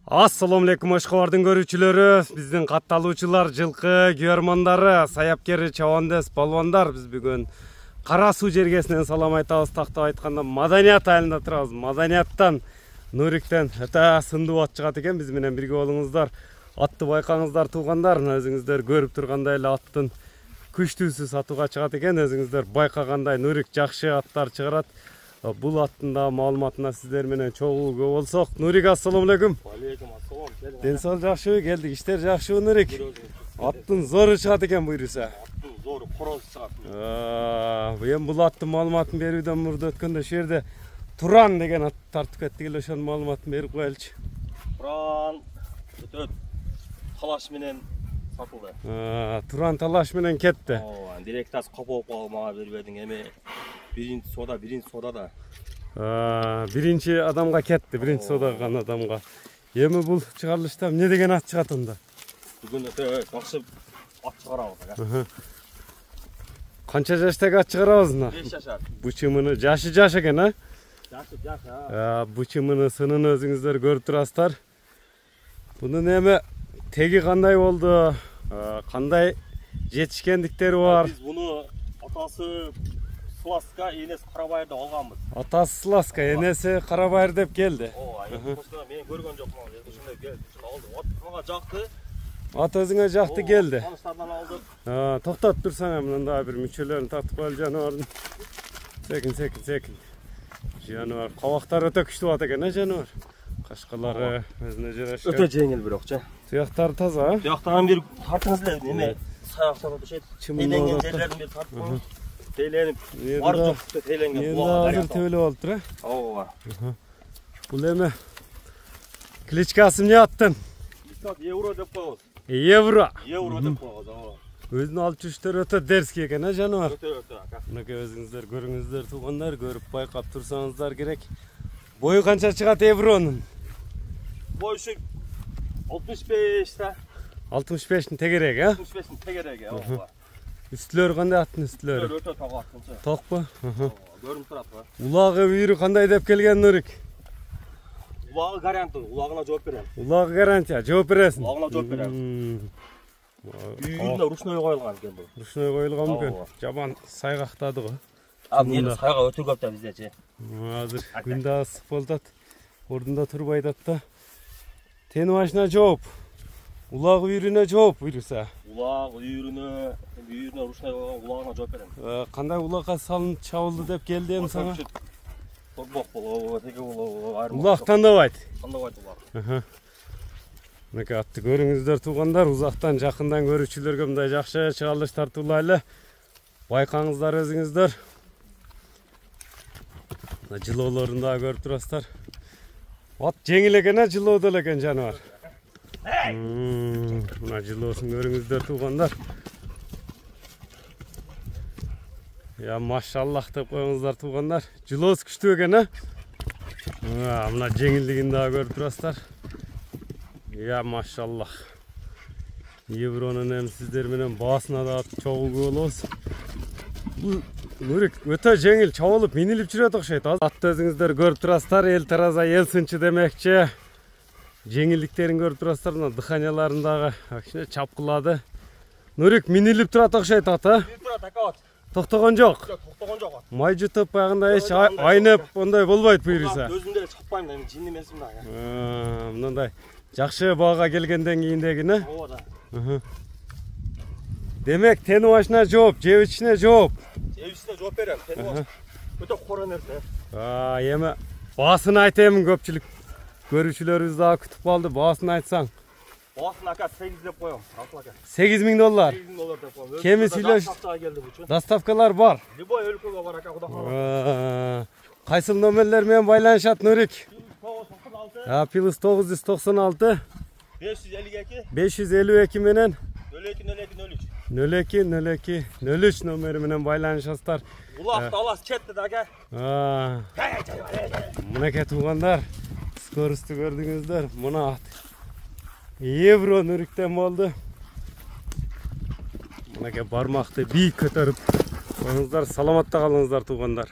Assalamu alaikum Ашқабардың көрүүчүлөрү, биздин катталуучулар, жылкы көрмөндөрү, саяпкери, чабандес, балбандар. Биз бүгүн Кара суу жергесинен салам айтабыз. Тактап айтканда маданият айылында турабыз. Маданияттан, Нуриктен өтө сындуу ат чыгат экен. Биз менен бирге болуңуздар. Атты байкаңыздар, туугандар. Өзүңүздөр көрүп тургандай эле аттын күчтүүсү сатууга чыгат экен. Өзүңүздөр байкагандай Нурик жакшы аттар чыгарат. Бул аттында маалыматына сиздер менен чогулууга болсок. Нурик, ассаламу алейкум. Алейкум ассалам. Ден сау жакшыбы? Келдик, иштер жакшыбы, Нурик? Аттын зору чыгат экен буйруса. Аттын зору короз чыгат. Эми бул аттын маалыматын берүүдөн мурда өткөндө ошол жерде Туран деген ат тартып кеттик эле, ошонун маалыматын берип коелучу. Туран өтөт талаш менен сатылды. Туран талаш менен кетти. Директ аз копоп мага бербедиң, эми биринчи сода да. Биринчи адамга кетти, биринчи сода кылган адамга. Эми бул чыгарылышта эмне деген ат чыгат анда? Бүгүн өтө жакшы ат чыгарабыз. Канча жаштагы ат чыгарабыз мына? 5 жашар. Бучумуну жашы экен, а? Жашы. Бучумуну, сынын өзүңүздөр көрүп турасыздар. Бунун эми теги кандай болду? Кандай жетишкендиктери бар? Биз буну атасы Сласка, энеси Карабайырда алганбыз. Атасы Сласка, энеси Карабайыр деп келди. Мен көргөн жокмун. Ушундай келди. Алды. Ат мага жакты. Ат өзүңө жакты келди. Таныштардан алдык. Токтоп турсаң, мында бир мүчөлөрүн тартып коел жаныбардын. Секин. Жаныбар кабактары өтө күчтүү ат экен, жаныбар. Кашкалары өзүнө жарашкан. Өтө жеңил бирокчу. Туяктары таза, Туяктан бир тартыңыз эле, эме саяктап өтүшөт. Тейленген жерлерин бир тартып коюң. Тейленип, бар жокты тейленген булага. Азыр төбөлүп алып тур, Ооба. Бул эми кличкасы эмне аттын? Евро деп коебуз. Евро деп коебуз, ооба. Өзүн алып жүрүштөр өтө дерский экен, жаныбар. Өтө. Мынакей өзүңүздөр көрүңүздөр, туугандар, көрүп байкап турсаңыздар керек. Бою канча чыгат Евронун? Боюшу 65 та. 65-тин тегереги, 65-тин тегереги, ооба. Үстүлөрү кандай аттын үстүлөрү? Өтө ток аттынчы. Токпу? Көрүнүп турат го. Улагы бүйүрү кандай деп келген, Нурик? Улагы гарантия, улагына жооп берем. Улагы гарантия, жооп бересиң? Улагына жооп берем. Бүйүрүнө ручной коюлган экен бул. Ручной коюлган экен. Жаман сайгактады го. Эмне сайга өтө көп да биздечи. Азыр күн да ысык болуп атат. Ордунда турбай атат да. Тени башына жооп. Улагы бүйүрүнө жооп буйруса. Улак бүйүрүнө ручной койгон улагына жооп берем. Кандай улагка салынып чабылды деп келди эми сага? Торбок болобу, теге болобу, айрым. Улак тандабайт. Тандабайт улак. Мынакей атты көрүңүздөр, туугандар, узактан жакындан көрүүчүлөргө мындай жакшы чыгарылыш тартуулайлы. Байкаңыздар өзүңүздөр. Мына жылоолорун да көрүп турасыздар. Ат жеңил экен, жылоодо эле экен, жаныбар. Мына жылоосун көрүңүздөр, туугандар. Машаллах деп коюңуздар, туугандар. Жылоос күчтүү экен, мына жеңилдигин да көрүп турасыздар. Машаллах. Евронун эми сиздер менен баасына да чогулгу болобуз. Нурик өтө жеңил чабылып, минилип жүрөт окшойт. Атты өзүңүздөр көрүп турасыздар, эл тараза эл сынчы демекчи. Жеңилдиктерин көрүп турасыздар, мына дыханияларындагы кичине чапкылады. Нурик минилип турат окшойт ат, Минилип турат, акабат. Токтогон жок. Токтогон жок. Май жутуп байганда эч айнып ондай болбойт буйруса. Өзүмдө эле чаппайм, эми жин эмесмин да. Мындай жакшы баага келгенден кийиндегине. Ооба. Демек, тени башына жооп, жеп ичине жооп. Жеп ичине жооп берем. Тени баш. Өтө кора нерсе. Эми баасын айтайын, көпчүлүк көрүүчүлөрүбүз да күтүп калды. Баасын айтсаң. Баасын ака 8 деп коем. $8,000. $8,000 деп коем. Кеми сүйлөш. Доставкалар бар. Любой өлкөгө бар ака, кудай кааласа. Кайсыл номерлер менен байланышат, Нурик? Плюс 996 552 менен 020203 номери менен байланышасыздар. Улакты алас кетти да ака. Мынакей туугандар, скоросту көрдүңүздөр. Мына Евро Нуриктен болду. Мынакей бармакты бийик көтөрүп коюңуздар, саламатта калыңыздар туугандар.